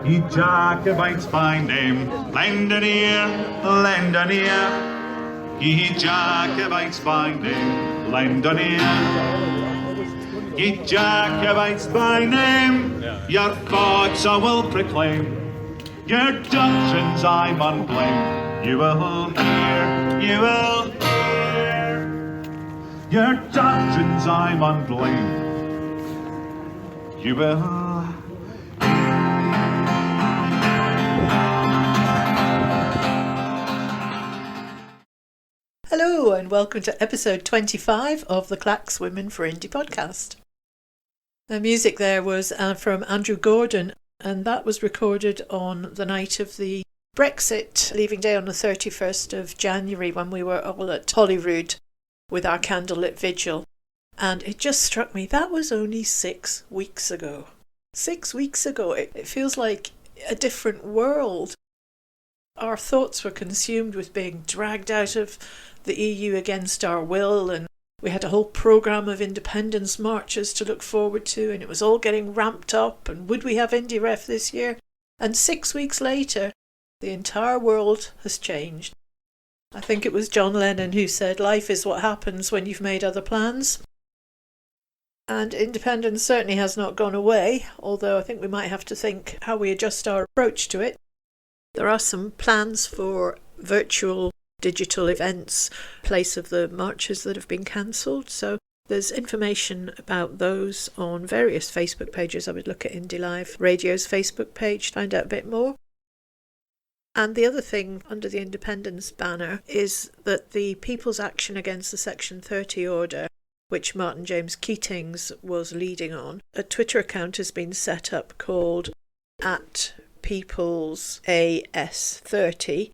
Ye Jacobites by name, lend an ear, lend an ear. Ye Jacobites by name, lend an ear. Ye Jacobites by name, your thoughts I will proclaim. Your doctrines I mun blame. You will hear, you will hear. Your doctrines I mun blame. You will. Hello and welcome to episode 25 of the Clacks Women for Indie podcast. The music there was from Andrew Gordon, and that was recorded on the night of the Brexit leaving day on the 31st of January when we were all at Holyrood with our candlelit vigil. And it just struck me, that was only 6 weeks ago. 6 weeks ago. It feels like a different world. Our thoughts were consumed with being dragged out of the EU against our will, and we had a whole programme of independence marches to look forward to, and it was all getting ramped up, and would we have IndieRef this year? And 6 weeks later, the entire world has changed. I think it was John Lennon who said, life is what happens when you've made other plans. And independence certainly has not gone away, although I think we might have to think how we adjust our approach to it. There are some plans for virtual digital events in place of the marches that have been cancelled. So there's information about those on various Facebook pages. I would look at Indie Live Radio's Facebook page to find out a bit more. And the other thing under the independence banner is that the People's Action Against the Section 30 order, which Martin James Keatings was leading on, a Twitter account has been set up called @PeoplesAS30,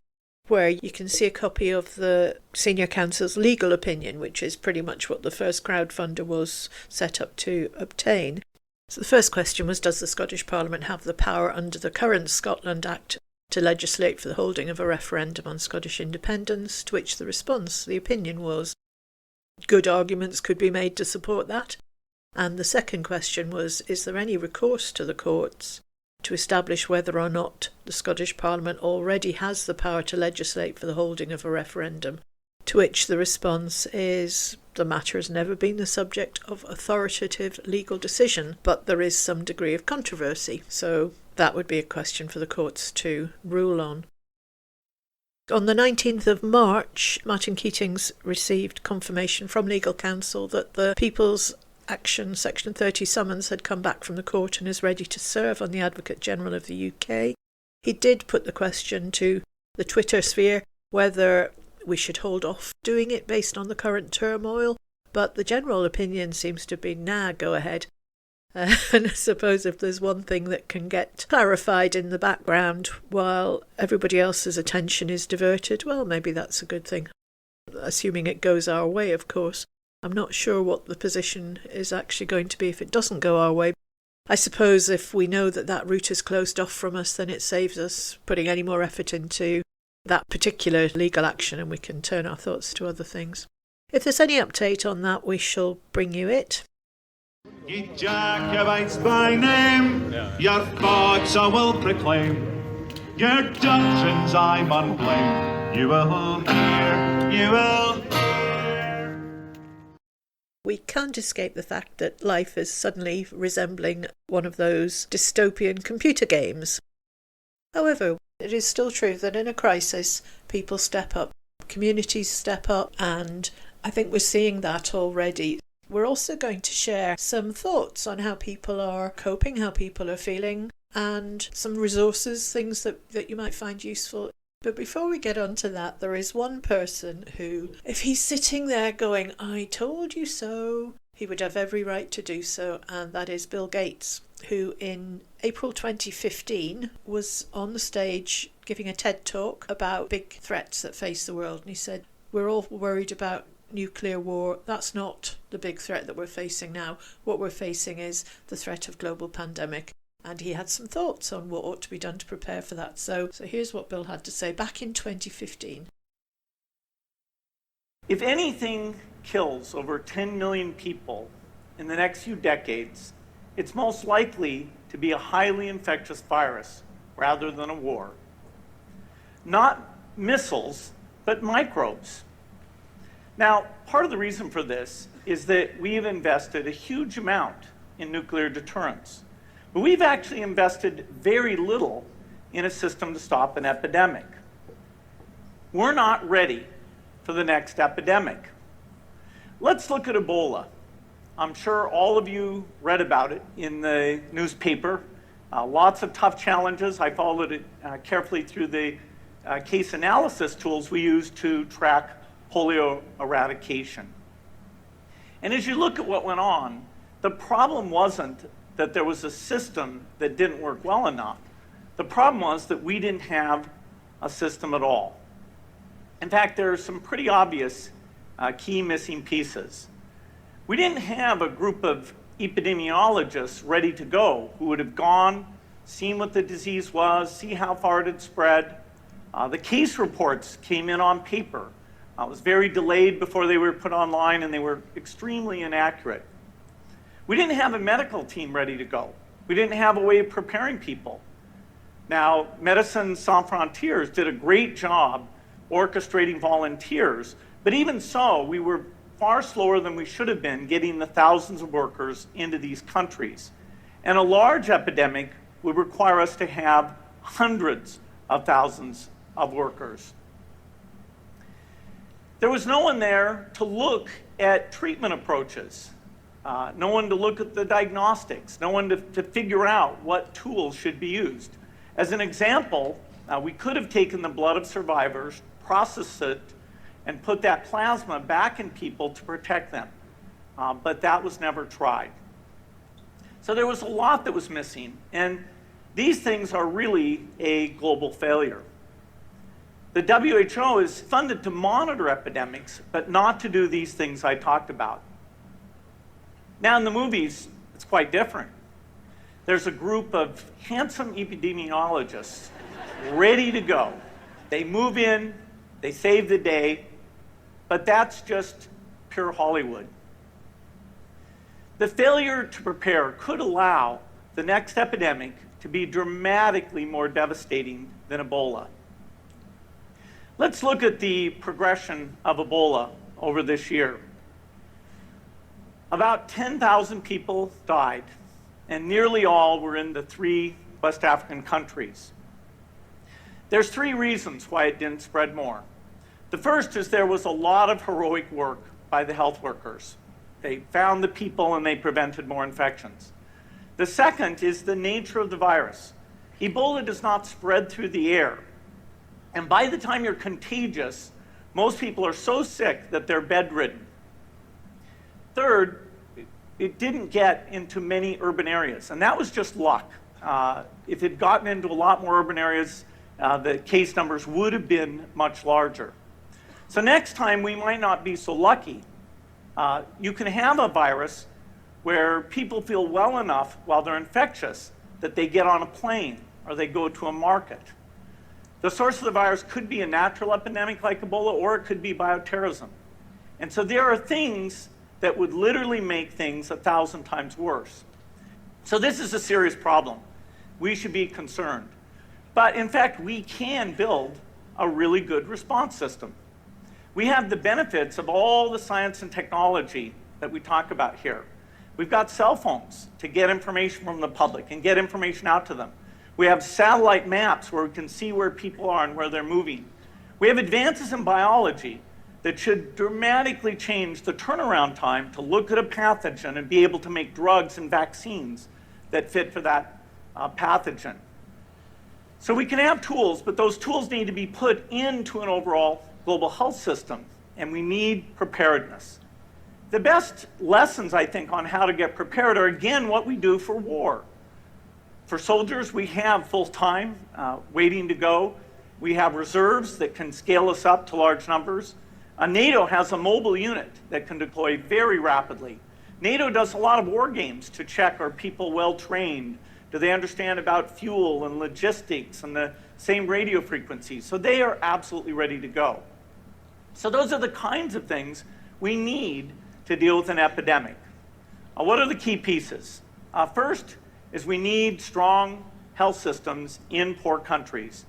where you can see a copy of the Senior Counsel's legal opinion, which is pretty much what the first crowdfunder was set up to obtain. So the first question was, does the Scottish Parliament have the power under the current Scotland Act to legislate for the holding of a referendum on Scottish independence? To which the response, the opinion was, good arguments could be made to support that. And the second question was, is there any recourse to the courts to establish whether or not the Scottish Parliament already has the power to legislate for the holding of a referendum? To which the response is, the matter has never been the subject of authoritative legal decision, but there is some degree of controversy. So that would be a question for the courts to rule on. On the 19th of March, Martin Keatings received confirmation from legal counsel that the People's Action Section 30 summons had come back from the court and is ready to serve on the Advocate General of the UK. He did put the question to the Twitter sphere whether we should hold off doing it based on the current turmoil, but the general opinion seems to be, nah, go ahead. And I suppose if there's one thing that can get clarified in the background while everybody else's attention is diverted, well, maybe that's a good thing. Assuming it goes our way, of course. I'm not sure what the position is actually going to be if it doesn't go our way. I suppose if we know that that route is closed off from us, then it saves us putting any more effort into that particular legal action, and we can turn our thoughts to other things. If there's any update on that, we shall bring you it. Ye Jacobites by name, your thoughts I will proclaim. Your doctrines I mun blame. You will hear, you will hear. We can't escape the fact that life is suddenly resembling one of those dystopian computer games. However, it is still true that in a crisis, people step up, communities step up, and I think we're seeing that already. We're also going to share some thoughts on how people are coping, how people are feeling, and some resources, things that you might find useful. But before we get on to that, there is one person who, if he's sitting there going, I told you so, he would have every right to do so, and that is Bill Gates, who in April 2015 was on the stage giving a TED talk about big threats that face the world. And he said, we're all worried about nuclear war. That's not the big threat that we're facing now. What we're facing is the threat of global pandemic. And he had some thoughts on what ought to be done to prepare for that. So here's what Bill had to say back in 2015. If anything kills over 10 million people in the next few decades, it's most likely to be a highly infectious virus rather than a war. Not missiles, but microbes. Now, part of the reason for this is that we've invested a huge amount in nuclear deterrence, but we've actually invested very little in a system to stop an epidemic. We're not ready for the next epidemic. Let's look at Ebola. I'm sure all of you read about it in the newspaper. Lots of tough challenges. I followed it carefully through the case analysis tools we use to track polio eradication. And as you look at what went on, the problem wasn't that there was a system that didn't work well enough. The problem was that we didn't have a system at all. In fact, there are some pretty obvious key missing pieces. We didn't have a group of epidemiologists ready to go who would have gone, seen what the disease was, see how far it had spread. The case reports came in on paper. It was very delayed before they were put online, and they were extremely inaccurate. We didn't have a medical team ready to go. We didn't have a way of preparing people. Now, Médecins Sans Frontières did a great job orchestrating volunteers, but even so, we were far slower than we should have been getting the thousands of workers into these countries. And a large epidemic would require us to have hundreds of thousands of workers. There was no one there to look at treatment approaches, no one to look at the diagnostics, no one to figure out what tools should be used. As an example, we could have taken the blood of survivors, processed it, and put that plasma back in people to protect them. But that was never tried. So there was a lot that was missing, and these things are really a global failure. The WHO is funded to monitor epidemics, but not to do these things I talked about. Now in the movies, it's quite different. There's a group of handsome epidemiologists ready to go. They move in, they save the day, but that's just pure Hollywood. The failure to prepare could allow the next epidemic to be dramatically more devastating than Ebola. Let's look at the progression of Ebola over this year. About 10,000 people died, and nearly all were in the 3 West African countries. There's 3 reasons why it didn't spread more. The first is there was a lot of heroic work by the health workers. They found the people and they prevented more infections. The second is the nature of the virus. Ebola does not spread through the air. And by the time you're contagious, most people are so sick that they're bedridden. Third, it didn't get into many urban areas, and that was just luck. If it had gotten into a lot more urban areas, the case numbers would have been much larger. So next time, we might not be so lucky. You can have a virus where people feel well enough while they're infectious that they get on a plane or they go to a market. The source of the virus could be a natural epidemic like Ebola, or it could be bioterrorism. And so there are things that would literally make things 1,000 times worse. So this is a serious problem. We should be concerned. But in fact, we can build a really good response system. We have the benefits of all the science and technology that we talk about here. We've got cell phones to get information from the public and get information out to them. We have satellite maps where we can see where people are and where they're moving. We have advances in biology that should dramatically change the turnaround time to look at a pathogen and be able to make drugs and vaccines that fit for that pathogen. So we can have tools, but those tools need to be put into an overall global health system, and we need preparedness. The best lessons, I think, on how to get prepared are, again, what we do for war. For soldiers, we have full-time waiting to go. We have reserves that can scale us up to large numbers. NATO has a mobile unit that can deploy very rapidly. NATO does a lot of war games to check, are people well trained? Do they understand about fuel and logistics and the same radio frequencies? So they are absolutely ready to go. So those are the kinds of things we need to deal with an epidemic. What are the key pieces? First is we need strong health systems in poor countries.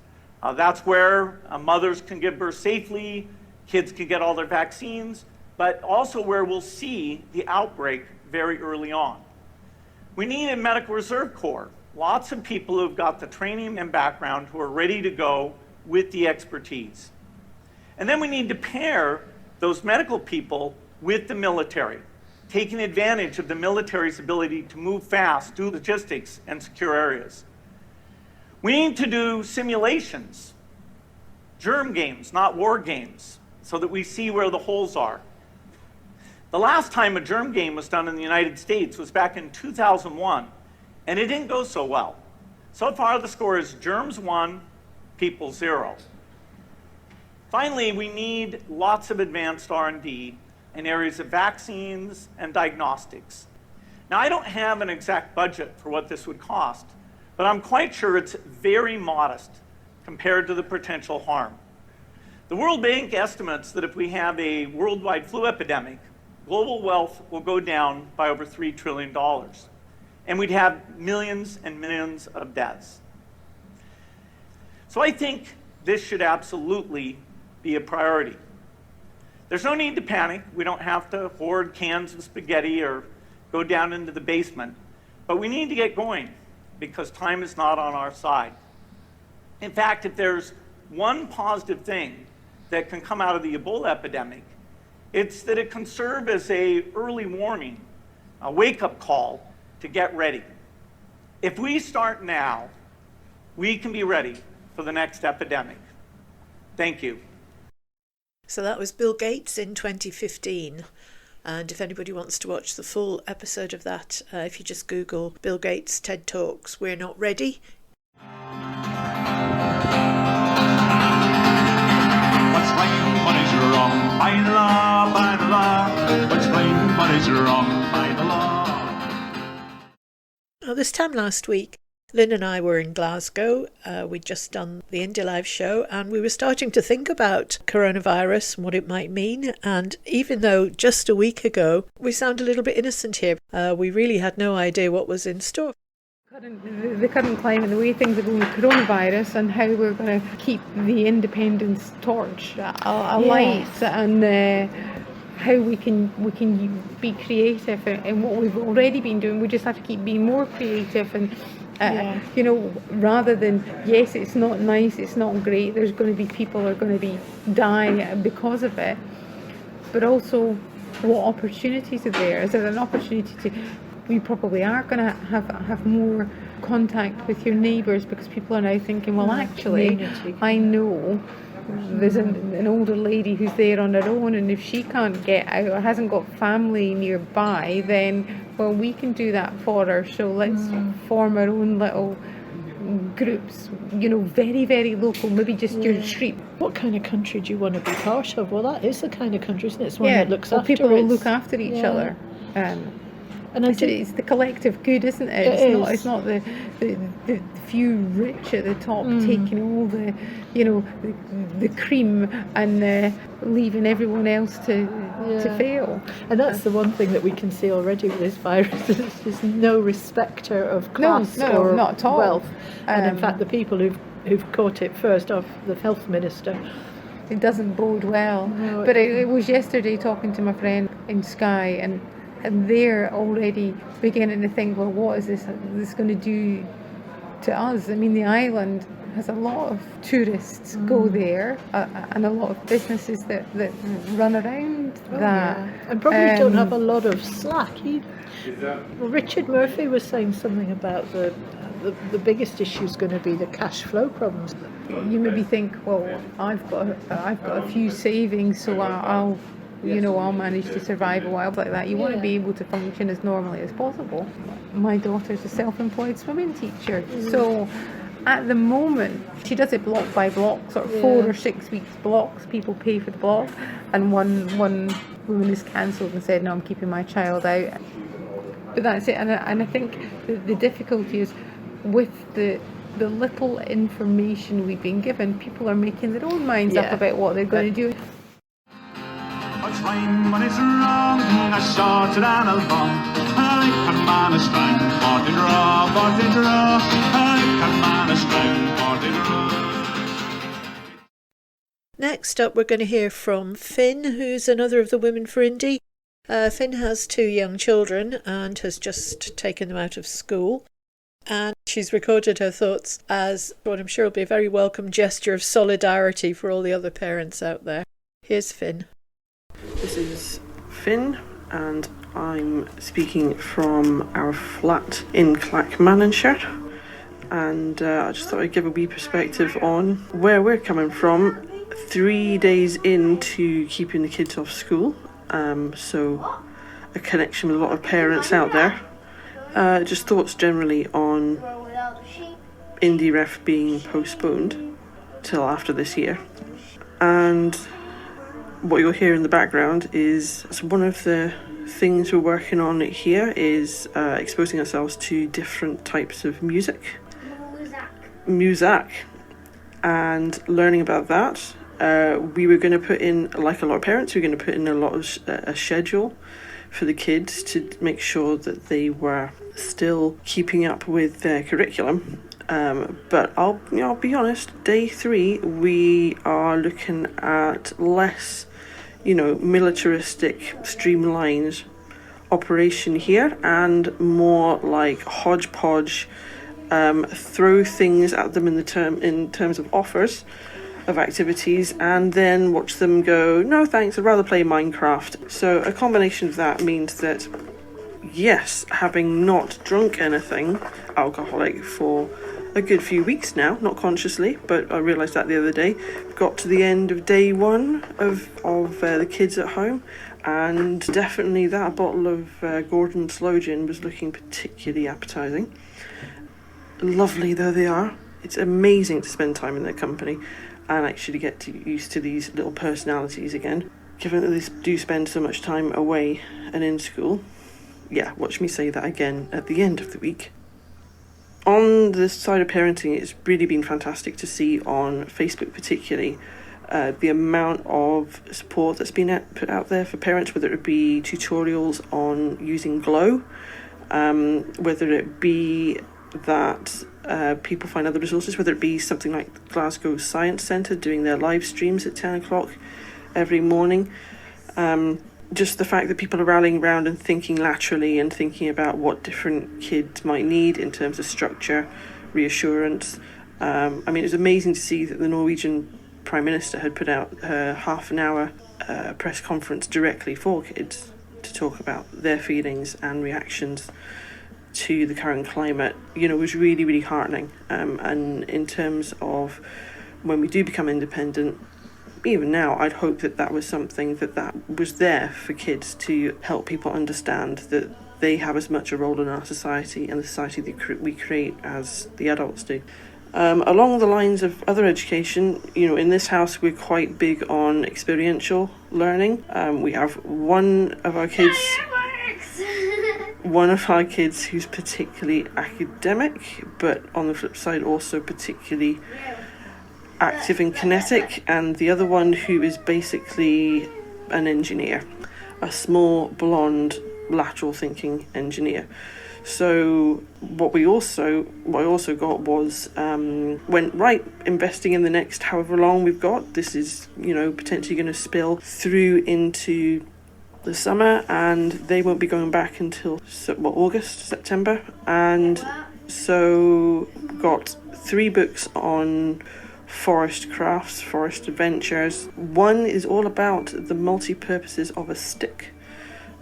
That's where mothers can give birth safely, kids can get all their vaccines, but also where we'll see the outbreak very early on. We need a medical reserve corps, lots of people who've got the training and background who are ready to go with the expertise. And then we need to pair those medical people with the military, taking advantage of the military's ability to move fast, do logistics, and secure areas. We need to do simulations, germ games, not war games, so that we see where the holes are. The last time a germ game was done in the United States was back in 2001, and it didn't go so well. So far, the score is germs 1, people 0. Finally, we need lots of advanced R&D in areas of vaccines and diagnostics. Now, I don't have an exact budget for what this would cost, but I'm quite sure it's very modest compared to the potential harm. The World Bank estimates that if we have a worldwide flu epidemic, global wealth will go down by over $3 trillion, and we'd have millions and millions of deaths. So I think this should absolutely be a priority. There's no need to panic. We don't have to hoard cans of spaghetti or go down into the basement, but we need to get going because time is not on our side. In fact, if there's one positive thing that can come out of the Ebola epidemic, it's that it can serve as an early warning, a wake-up call to get ready. If we start now, we can be ready for the next epidemic. Thank you. So that was Bill Gates in 2015. And if anybody wants to watch the full episode of that, if you just Google Bill Gates TED Talks, We're Not Ready. What's right, what is wrong? By the law, by the law. What's right, what is wrong? By the law. Well, this time last week, Lynn and I were in Glasgow. We'd just done the Indie Live show and we were starting to think about coronavirus and what it might mean. And even though just a week ago we sound a little bit innocent here, we really had no idea what was in store. The current climate, the way things are going with coronavirus and how we're going to keep the independence torch alight, and how we can be creative in what we've already been doing. We just have to keep being more creative and rather than, yes, it's not nice, it's not great, there's going to be people who are going to be dying because of it, but also what opportunities are there? Is there an opportunity to, we probably are going to have more contact with your neighbours because people are now thinking, well, actually, I know there's an older lady who's there on her own, and if she can't get out or hasn't got family nearby, then, well, we can do that for her. So let's form our own little groups, very, very local, maybe just your street. What kind of country do you want to be part of? Well, that is the kind of country, isn't it? It's one that looks after people will look after each other. And it's the collective good, isn't it? It's not the few rich at the top taking all the the cream and leaving everyone else to fail. And that's the one thing that we can see already with this virus. There's no respecter of class or not at all. wealth. And in fact, the people who've caught it first are the health minister. It doesn't bode well. No, but it was yesterday talking to my friend in Skye, and they're already beginning to think, well, what is this going to do to us? I mean, the island has a lot of tourists go there, and a lot of businesses that run around that. Yeah. And probably don't have a lot of slack either. Well, Richard Murphy was saying something about the biggest issue is going to be the cash flow problems. You maybe think, well, I've got a few savings, so I'll manage to survive a while like that. You want to be able to function as normally as possible. My daughter's a self-employed swimming teacher, so at the moment she does it block by block, sort of 4 or 6 weeks blocks. People pay for the block, and one woman is cancelled and said, no, I'm keeping my child out. But that's it. And I think the difficulty is with the little information we've been given, people are making their own minds up about what they're going to do. What's right, what is wrong? I shorted and a long. I come on a strand, what is wrong, what is wrong? I come Next up, we're going to hear from Finn, who's another of the Women for Indie. Finn has 2 young children and has just taken them out of school. And she's recorded her thoughts as what I'm sure will be a very welcome gesture of solidarity for all the other parents out there. Here's Finn. This is Finn, and I'm speaking from our flat in Clackmannanshire. And I just thought I'd give a wee perspective on where we're coming from 3 days into keeping the kids off school. So a connection with a lot of parents out there. Just thoughts generally on Indie Ref being postponed till after this year. And what you'll hear in the background is one of the things we're working on here is exposing ourselves to different types of music. Music. And learning about that. We were going to put in, like a lot of parents, we were going to put in a schedule for the kids to make sure that they were still keeping up with their curriculum. But I'll be honest, day 3 we are looking at less, militaristic, streamlined operation here, and more like hodgepodge, throw things at them in terms of offers of activities, and then watch them go, no thanks, I'd rather play Minecraft. So a combination of that means that, yes, having not drunk anything alcoholic for a good few weeks now, not consciously, but I realised that the other day, got to the end of day 1 of the kids at home, and definitely that bottle of Gordon Sloe Gin was looking particularly appetising. Lovely though they are, it's amazing to spend time in their company and actually get used to these little personalities again. Given that they do spend so much time away and in school, yeah, watch me say that again at the end of the week. On the side of parenting, it's really been fantastic to see on Facebook particularly the amount of support that's been put out there for parents, whether it be tutorials on using Glow, whether it be that people find other resources, whether it be something like Glasgow Science Centre doing their live streams at 10 o'clock every morning. Just the fact that people are rallying around and thinking laterally and thinking about what different kids might need in terms of structure, reassurance. It was amazing to see that the Norwegian Prime Minister had put out a half an hour press conference directly for kids to talk about their feelings and reactions to the current climate. It was really, really heartening. And in terms of when we do become independent, even now, I'd hope that was something that was there for kids to help people understand that they have as much a role in our society and the society that we create as the adults do. Along the lines of other education, in this house we're quite big on experiential learning. We have one of our kids who's particularly academic, but on the flip side also particularly active and kinetic, and the other one who is basically an engineer, a small blonde lateral thinking engineer. So what I also got was investing in the next however long we've got. This is potentially going to spill through into the summer, and they won't be going back until August, September. And so got 3 books on forest crafts, forest adventures. One is all about the multi-purposes of a stick,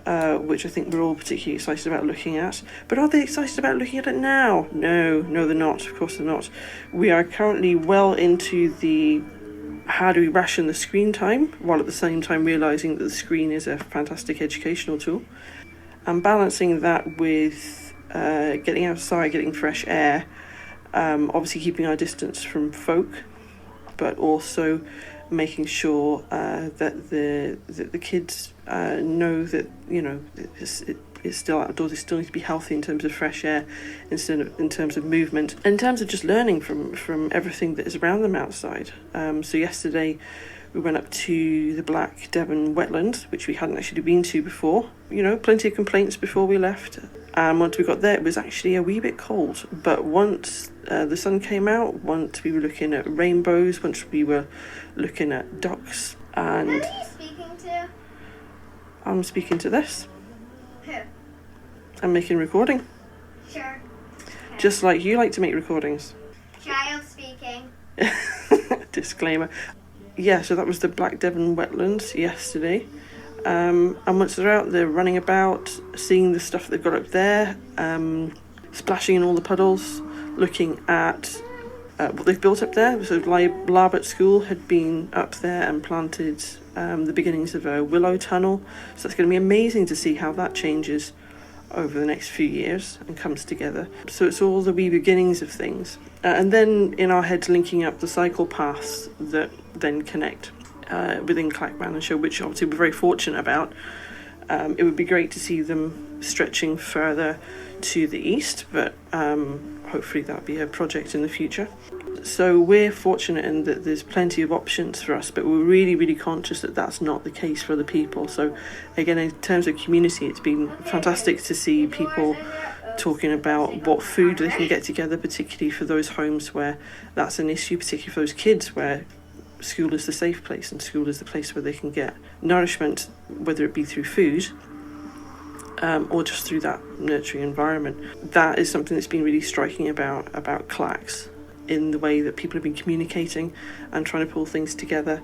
which I think we're all particularly excited about looking at. But are they excited about looking at it now? No, they're not. Of course they're not. We are currently well into the how do we ration the screen time, while at the same time realising that the screen is a fantastic educational tool. And balancing that with getting outside, getting fresh air, obviously keeping our distance from folk, but also making sure that the kids know that it's still outdoors. They still need to be healthy in terms of fresh air, in terms of movement, in terms of just learning from everything that is around them outside. So yesterday We went up to the Black Devon wetlands, which we hadn't actually been to before. Plenty of complaints before we left. And once we got there, it was actually a wee bit cold. But once the sun came out, once we were looking at rainbows, once we were looking at ducks, and... Who are you speaking to? I'm speaking to this. Who? I'm making a recording. Sure. Okay. Just like you like to make recordings. Child speaking. Disclaimer. Yeah, so that was the Black Devon wetlands yesterday. And once they're out, they're running about, seeing the stuff they've got up there, splashing in all the puddles, looking at what they've built up there. So Larbert School had been up there and planted the beginnings of a willow tunnel. So it's going to be amazing to see how that changes over the next few years and comes together. So it's all the wee beginnings of things. And then in our heads linking up the cycle paths that then connect within Clackmannanshire, which obviously we're very fortunate about. It would be great to see them stretching further to the east, but hopefully that'll be a project in the future. So we're fortunate in that there's plenty of options for us, but we're really, really conscious that that's not the case for other people. So again, in terms of community, it's been fantastic to see people talking about what food they can get together, particularly for those homes where that's an issue, particularly for those kids where school is the safe place and school is the place where they can get nourishment, whether it be through food or just through that nurturing environment. That is something that's been really striking about Clacks, in the way that people have been communicating and trying to pull things together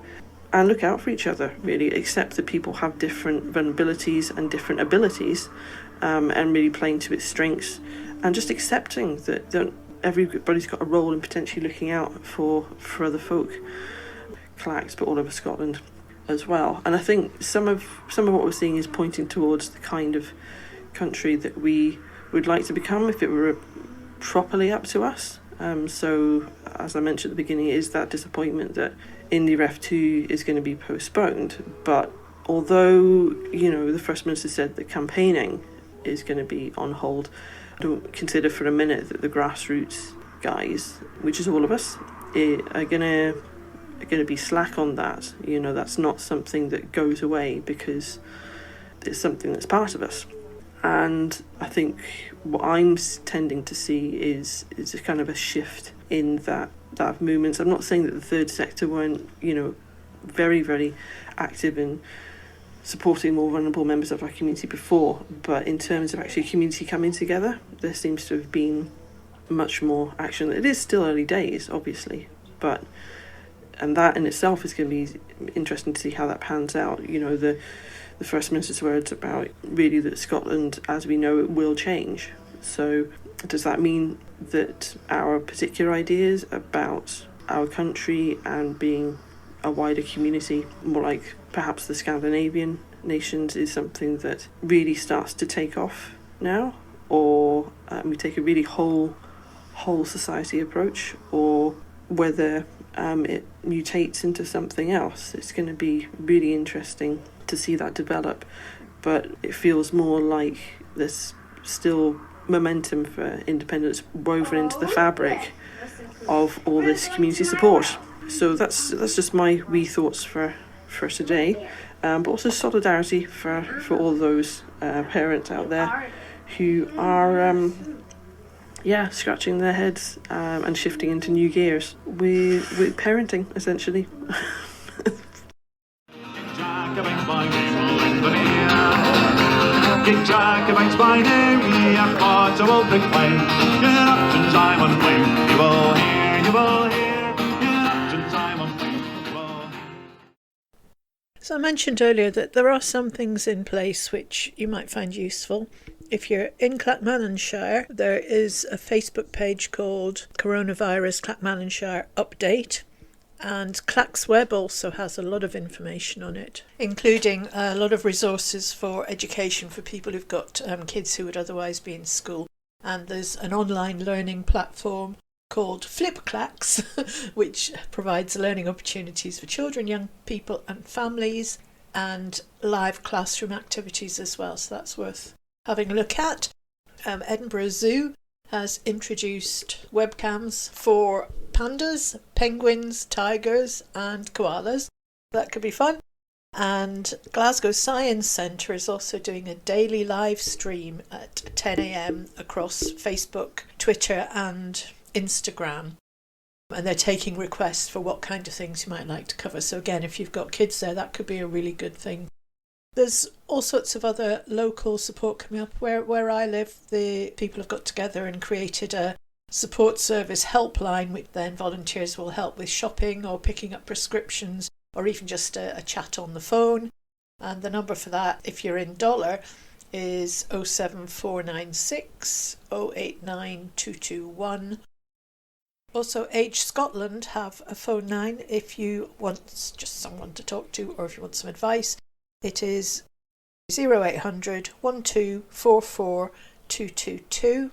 and look out for each other, really accept that people have different vulnerabilities and different abilities, and really playing to its strengths, and just accepting that everybody's got a role in potentially looking out for other folk, Clacks, but all over Scotland as well. And I think some of what we're seeing is pointing towards the kind of country that we would like to become if it were properly up to us. So, as I mentioned at the beginning, it is that disappointment that Indy Ref 2 is going to be postponed. But although, the First Minister said that campaigning is going to be on hold, I don't consider for a minute that the grassroots guys, which is all of us, are going to be slack on that. That's not something that goes away, because it's something that's part of us. And I think what I'm tending to see is a kind of a shift in that movements. I'm not saying that the third sector weren't, very, very active in supporting more vulnerable members of our community before, but in terms of actually community coming together, there seems to have been much more action. It is still early days, obviously, and that in itself is going to be interesting to see how that pans out. The First Minister's words about really that Scotland, as we know it, will change. So does that mean that our particular ideas about our country and being a wider community, more like perhaps the Scandinavian nations, is something that really starts to take off now? Or we take a really whole society approach, or whether it mutates into something else? It's going to be really interesting to see that develop, but it feels more like there's still momentum for independence woven into the fabric of all this community support. So that's just my wee thoughts for today, but also solidarity for all those parents out there who are scratching their heads and shifting into new gears with parenting, essentially. Get Jacobites by name, ye are part of all big play. Get up to time on wing, you will hear, get up to time on wing, you will hear. So I mentioned earlier that there are some things in place which you might find useful. If you're in Clackmannanshire, there is a Facebook page called Coronavirus Clackmannanshire Update. And Clacks Web also has a lot of information on it, including a lot of resources for education for people who've got kids who would otherwise be in school. And there's an online learning platform called Flip Clacks, which provides learning opportunities for children, young people and families, and live classroom activities as well. So that's worth having a look at. Edinburgh Zoo has introduced webcams for pandas, penguins, tigers and koalas. That could be fun. And Glasgow Science Centre is also doing a daily live stream at 10 a.m. across Facebook, Twitter and Instagram. And they're taking requests for what kind of things you might like to cover. So again, if you've got kids there, that could be a really good thing. There's all sorts of other local support coming up. Where I live, the people have got together and created a support service helpline, which then volunteers will help with shopping or picking up prescriptions or even just a chat on the phone. And the number for that, if you're in dollar, is 07496 089 221. Also, Age Scotland have a phone line if you want just someone to talk to or if you want some advice. It is 0800 1244 222.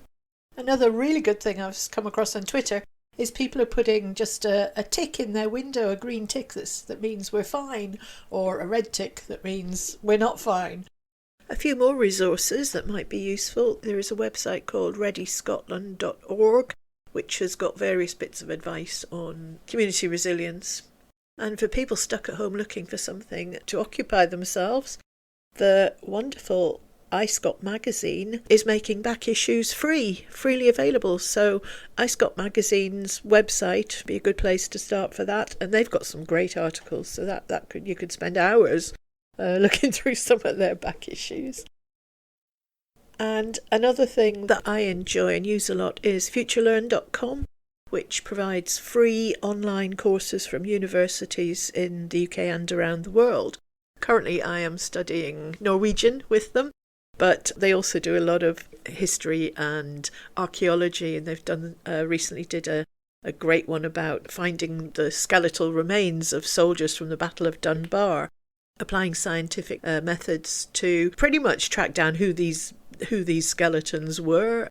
Another really good thing I've come across on Twitter is people are putting just a tick in their window, a green tick that means we're fine, or a red tick that means we're not fine. A few more resources that might be useful. There is a website called readyscotland.org, which has got various bits of advice on community resilience. And for people stuck at home looking for something to occupy themselves, the wonderful iScot magazine is making back issues freely available. So iScot magazine's website would be a good place to start for that. And they've got some great articles, so you could spend hours looking through some of their back issues. And another thing that I enjoy and use a lot is Futurelearn.com, which provides free online courses from universities in the UK and around the world. Currently I am studying Norwegian with them, but they also do a lot of history and archaeology, and they've done recently did a great one about finding the skeletal remains of soldiers from the Battle of Dunbar, applying scientific methods to pretty much track down who these skeletons were.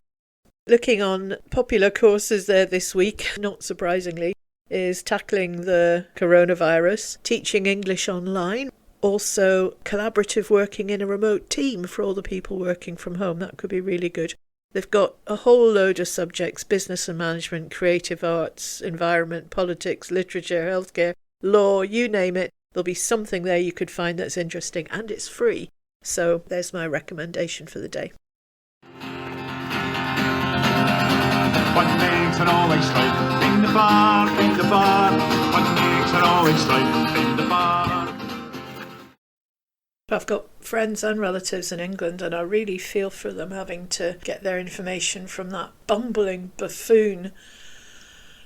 Looking on popular courses there this week, not surprisingly, is tackling the coronavirus, teaching English online, also collaborative working in a remote team for all the people working from home. That could be really good. They've got a whole load of subjects: business and management, creative arts, environment, politics, literature, healthcare, law, you name it. There'll be something there you could find that's interesting, and it's free. So there's my recommendation for the day. What makes it always right in the bar, in the bar? What makes it always right in the bar? I've got friends and relatives in England, and I really feel for them having to get their information from that bumbling buffoon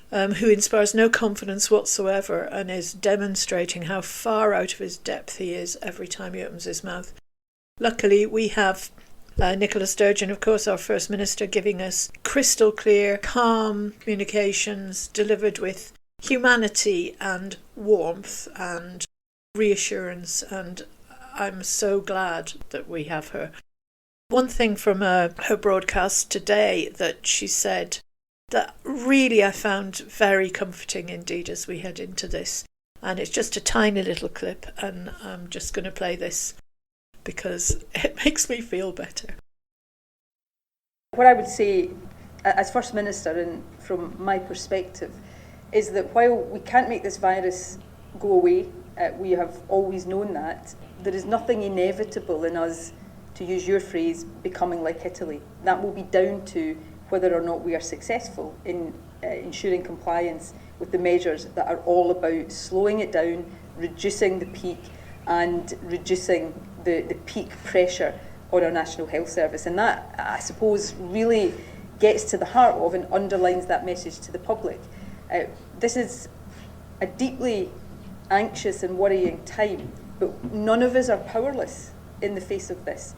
who inspires no confidence whatsoever and is demonstrating how far out of his depth he is every time he opens his mouth. Luckily, we have Nicola Sturgeon, of course, our First Minister, giving us crystal clear, calm communications delivered with humanity and warmth and reassurance, and I'm so glad that we have her. One thing from her broadcast today that she said that really I found very comforting indeed as we head into this, and it's just a tiny little clip, and I'm just going to play this because it makes me feel better. What I would say as First Minister, and from my perspective, is that while we can't make this virus go away, we have always known that, there is nothing inevitable in us, to use your phrase, becoming like Italy. That will be down to whether or not we are successful in ensuring compliance with the measures that are all about slowing it down, reducing the peak, and reducing the peak pressure on our National Health Service. And that, I suppose, really gets to the heart of and underlines that message to the public. This is a deeply anxious and worrying time, but none of us are powerless in the face of this.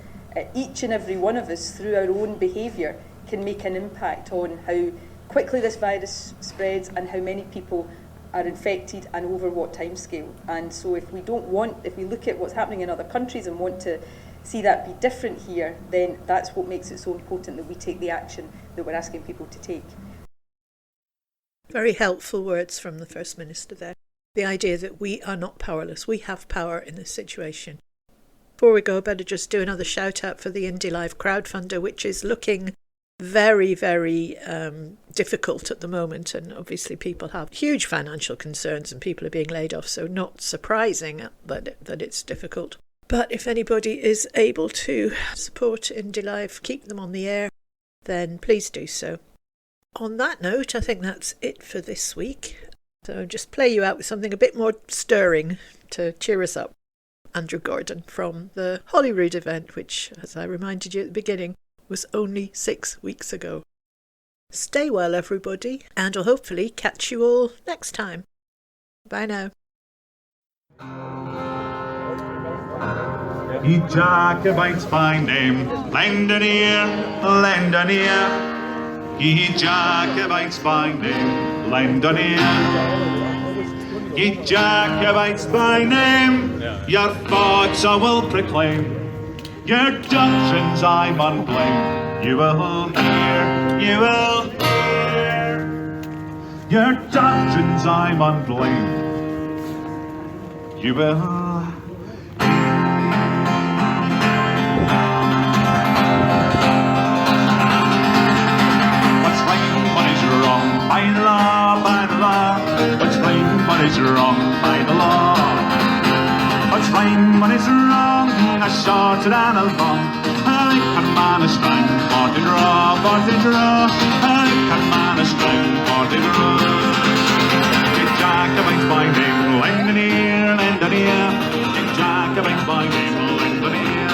Each and every one of us, through our own behaviour, can make an impact on how quickly this virus spreads and how many people are infected and over what timescale. And so if we look at what's happening in other countries and want to see that be different here, then that's what makes it so important that we take the action that we're asking people to take. Very helpful words from the First Minister there. The idea that we are not powerless. We have power in this situation. Before we go, I better just do another shout out for the Indie Live crowdfunder, which is looking very, very difficult at the moment, and obviously people have huge financial concerns and people are being laid off, so not surprising that it's difficult. But if anybody is able to support Indie Life, keep them on the air, then please do so. On that note, I think that's it for this week. So just play you out with something a bit more stirring to cheer us up. Andrew Gordon from the Holyrood event, which, as I reminded you at the beginning, was only 6 weeks ago. Stay well, everybody, and I'll hopefully catch you all next time. Bye now. Ye Jacobites by name, lend an ear, lend an ear. Ye Jacobites by name, lend an ear. Ye Jacobites by name, your thoughts I will proclaim. Your doctrines I mun blame. You will hear, you will hear. Your doctrines I mun blame. You will. By the law, by the law, what's right, what is wrong, by the law. What's right, what is wrong, I short it and a long. I can man a strang, for the draw, for the draw. I can man a strang, for the draw. Get Jacobites by name, lend an ear, lend an ear. Get Jacobites by name, lend an ear.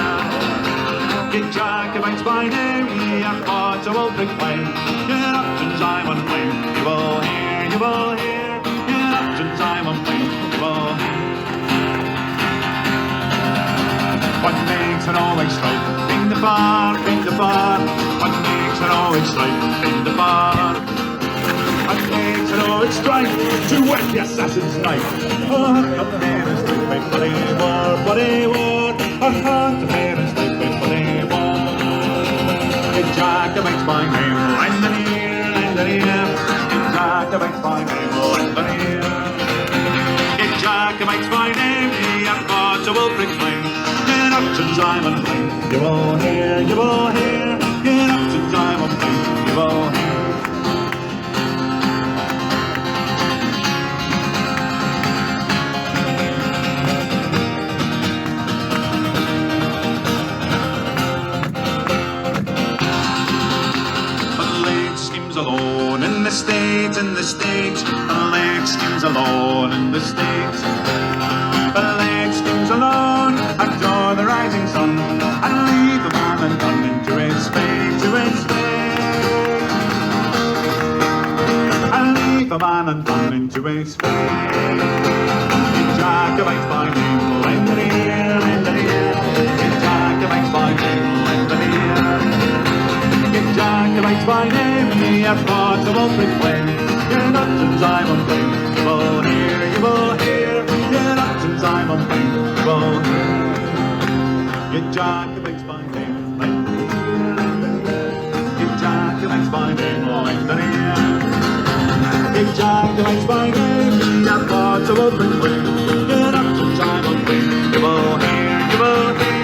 Get Jacobites by name, your thoughts I will proclaim. Your options I will blame. You will hear, you will hear. Your options I will blame. You will hear. What makes it always right? Bring the bar, bring the bar. What makes it always right? Bring the bar. What makes it always right? To wet the assassin's knife. Oh, the parents do wait for a war, for a war. Oh, the parents do wait for a war. Get Jacobites by name, lend an ear, lend an ear. Get Jacobites by name, lend an ear. Get Jacobites by name, your thoughts I will proclaim. Your options I will blame. You will hear, you will hear. Your options I will blame. You will hear. Alone in the States, in the States. Leg skims alone in the States. Leg skims alone, adore the rising sun, and leave a man undone into his fate, to his fate. And leave a man undone into his fate. Get Jacobites by name, lend an ear, lend an ear. Get Jacobites by name, lend an ear. Get Jacobites by name, your thoughts I will proclaim. Your options I will blame. You will hear, you will hear. Your options I will blame. You will hear. Get Jacobites by name, lend an ear, lend an ear. Get Jacobites by name, lend an ear. Get Jacobites by name, your thoughts I will proclaim. Your options I will blame. You will hear, you will hear.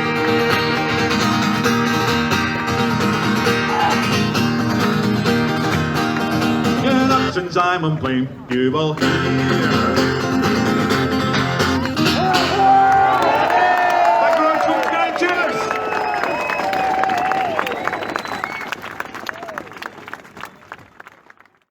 Your options I will blame. You will hear.